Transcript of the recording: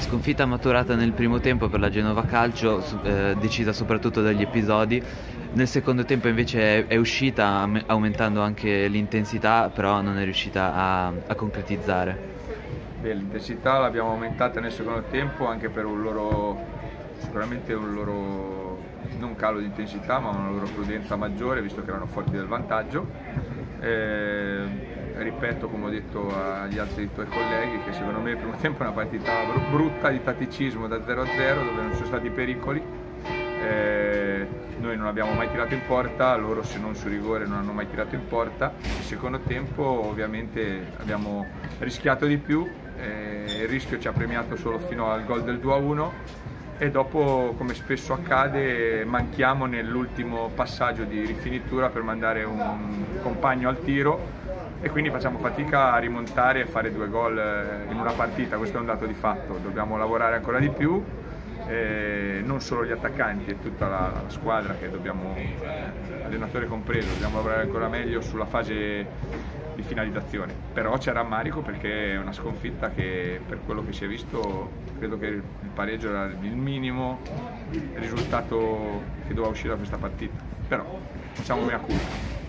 Sconfitta maturata nel primo tempo per la Genova Calcio, decisa soprattutto dagli episodi. Nel secondo tempo invece è uscita aumentando anche l'intensità, però non è riuscita a concretizzare. Beh, l'intensità l'abbiamo aumentata nel secondo tempo anche per sicuramente un loro, non calo di intensità, ma una loro prudenza maggiore, visto che erano forti del vantaggio. Ripeto, come ho detto agli altri tuoi colleghi, che secondo me il primo tempo è una partita brutta di tatticismo da 0-0, dove non ci sono stati pericoli. Noi non abbiamo mai tirato in porta, loro se non su rigore non hanno mai tirato in porta. Il secondo tempo ovviamente abbiamo rischiato di più, il rischio ci ha premiato solo fino al gol del 2-1 e dopo, come spesso accade, manchiamo nell'ultimo passaggio di rifinitura per mandare un compagno al tiro e quindi facciamo fatica a rimontare e fare 2 gol in una partita. Questo è un dato di fatto, dobbiamo lavorare ancora di più. Non solo gli attaccanti e tutta la squadra, che dobbiamo, allenatore compreso, dobbiamo lavorare ancora meglio sulla fase di finalizzazione. Però c'è rammarico perché è una sconfitta che, per quello che si è visto, credo che il pareggio era il minimo risultato che doveva uscire da questa partita, però facciamo mea culpa.